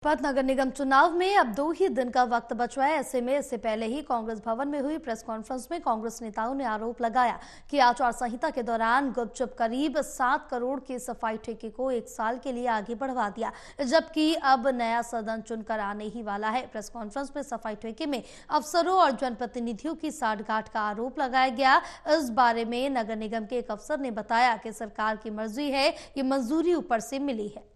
पानीपत नगर निगम चुनाव में अब 2 ही दिन का वक्त बचा है। ऐसे में इससे पहले ही कांग्रेस भवन में हुई प्रेस कॉन्फ्रेंस में कांग्रेस नेताओं ने आरोप लगाया कि आचार संहिता के दौरान गुपचुप करीब 7 करोड़ के सफाई ठेके को 1 साल के लिए आगे बढ़वा दिया, जबकि अब नया सदन चुनकर आने ही वाला है। प्रेस कॉन्फ्रेंस में सफाई ठेके में अफसरों और जनप्रतिनिधियों की साठगांठ का आरोप लगाया गया। इस बारे में नगर निगम के एक अफसर ने बताया कि सरकार की मर्जी है, ये मंजूरी ऊपर से मिली है।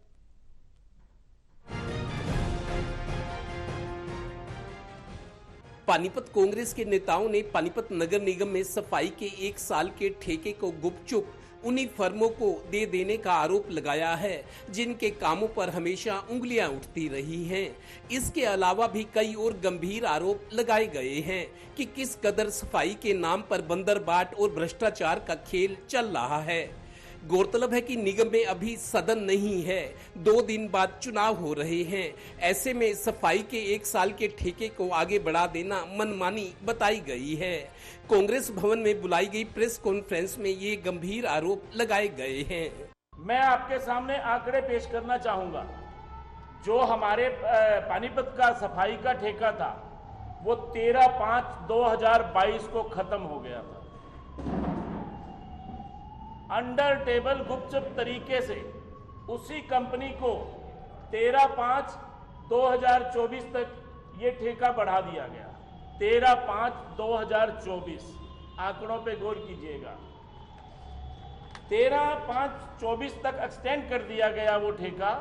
पानीपत कांग्रेस के नेताओं ने पानीपत नगर निगम में सफाई के 1 साल के ठेके को गुपचुप उन्हीं फर्मों को दे देने का आरोप लगाया है जिनके कामों पर हमेशा उंगलियां उठती रही हैं। इसके अलावा भी कई और गंभीर आरोप लगाए गए हैं कि किस कदर सफाई के नाम पर बंदरबाट और भ्रष्टाचार का खेल चल रहा है। गौरतलब है कि निगम में अभी सदन नहीं है, 2 दिन बाद चुनाव हो रहे हैं। ऐसे में सफाई के 1 साल के ठेके को आगे बढ़ा देना मनमानी बताई गई है। कांग्रेस भवन में बुलाई गई प्रेस कॉन्फ्रेंस में ये गंभीर आरोप लगाए गए हैं। मैं आपके सामने आंकड़े पेश करना चाहूंगा। जो हमारे पानीपत का सफाई का ठेका था वो 13/5/2022 को खत्म हो गया था। अंडर टेबल गुपचुप तरीके से उसी कंपनी को 13/5/2024 तक ये ठेका बढ़ा दिया गया। 13/5/2024 आंकड़ों पे गौर कीजिएगा। 13/5/24 तक एक्सटेंड कर दिया गया वो ठेका।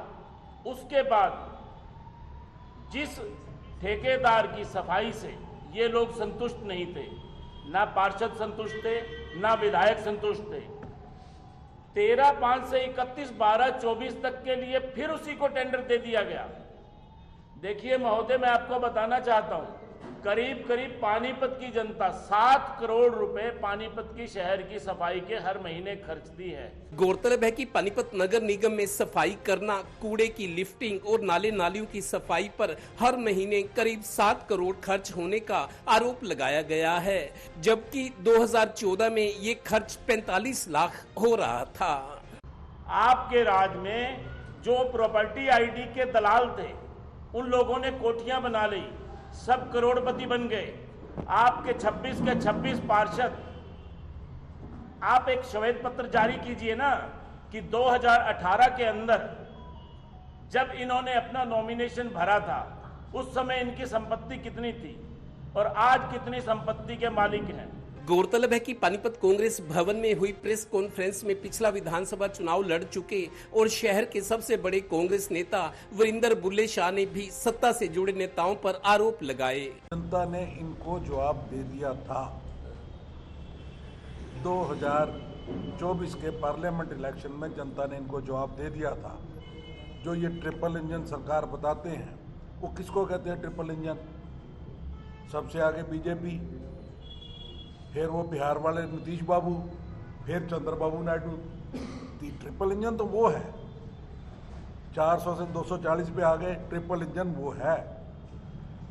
उसके बाद जिस ठेकेदार की सफाई से ये लोग संतुष्ट नहीं थे, ना पार्षद संतुष्ट थे, ना विधायक संतुष्ट थे, 13/5 से 31/12/24 तक के लिए फिर उसी को टेंडर दे दिया गया। देखिए महोदय, मैं आपको बताना चाहता हूं, करीब पानीपत की जनता 7 करोड़ रुपए पानीपत की शहर की सफाई के हर महीने खर्चती है। गौरतलब है कि पानीपत नगर निगम में सफाई करना, कूड़े की लिफ्टिंग और नाले नालियों की सफाई पर हर महीने करीब 7 करोड़ खर्च होने का आरोप लगाया गया है, जबकि 2014 में ये खर्च 45 लाख हो रहा था। आपके राज में जो प्रॉपर्टी आईडी के दलाल थे उन लोगों ने कोठियां बना ली, सब करोड़पति बन गए। आपके 26 के 26 पार्षद, आप एक श्वेत पत्र जारी कीजिए ना कि 2018 के अंदर जब इन्होंने अपना नॉमिनेशन भरा था उस समय इनकी संपत्ति कितनी थी और आज कितनी संपत्ति के मालिक हैं। गौरतलब है कि पानीपत कांग्रेस भवन में हुई प्रेस कॉन्फ्रेंस में पिछला विधानसभा चुनाव लड़ चुके और शहर के सबसे बड़े कांग्रेस नेता वरिंदर बुल्ले शाह ने भी सत्ता से जुड़े नेताओं पर आरोप लगाए। जनता ने इनको जवाब दे दिया था। 2024 के पार्लियामेंट इलेक्शन में जनता ने इनको जवाब दे दिया था। जो ये ट्रिपल इंजन सरकार बताते हैं वो किसको कहते हैं? ट्रिपल इंजन सबसे आगे बीजेपी, फिर वो बिहार वाले नीतीश बाबू, फिर चंद्रबाबू नायडू। ट्रिपल इंजन तो वो है। 400 से 240 पे आ गए, ट्रिपल इंजन वो है।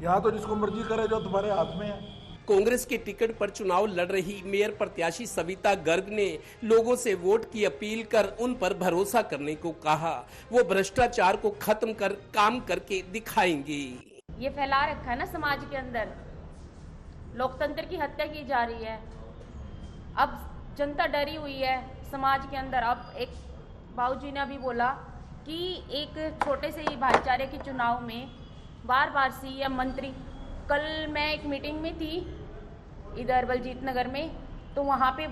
यहाँ तो जिसको मर्जी करे, जो तुम्हारे हाथ में है। कांग्रेस के टिकट पर चुनाव लड़ रही मेयर प्रत्याशी सविता गर्ग ने लोगों से वोट की अपील कर उन पर भरोसा करने को कहा। वो भ्रष्टाचार को खत्म कर काम करके दिखाएंगे। ये फैला रखा है ना समाज के अंदर, लोकतंत्र की हत्या की जा रही है। अब जनता डरी हुई है समाज के अंदर। अब एक बाबूजी ने अभी बोला कि एक छोटे से ही भाईचारे के चुनाव में बार बार सीएम मंत्री, कल मैं एक मीटिंग में थी इधर बलजीत नगर में, तो वहाँ पे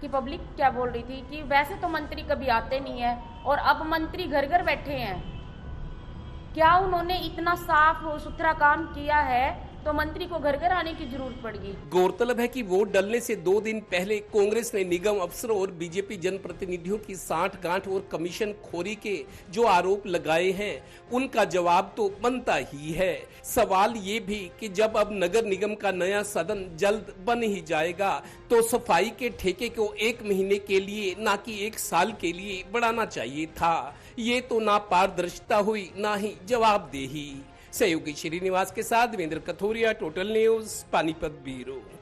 की पब्लिक क्या बोल रही थी कि वैसे तो मंत्री कभी आते नहीं है और अब मंत्री घर घर बैठे हैं। क्या उन्होंने इतना साफ और सुथरा काम किया है तो मंत्री को घर घर आने की जरूरत पड़ेगी। गौरतलब है कि वोट डलने से 2 दिन पहले कांग्रेस ने निगम अफसरों और बीजेपी जनप्रतिनिधियों की साठगांठ और कमीशन खोरी के जो आरोप लगाए हैं उनका जवाब तो बनता ही है। सवाल ये भी कि जब अब नगर निगम का नया सदन जल्द बन ही जाएगा तो सफाई के ठेके को 1 महीने के लिए ना कि 1 साल के लिए बढ़ाना चाहिए था। ये तो ना पारदर्शिता हुई, ना ही जवाबदेही। सहयोगी श्रीनिवास के साथ Devendra Kathoria, total news, Panipat bureau.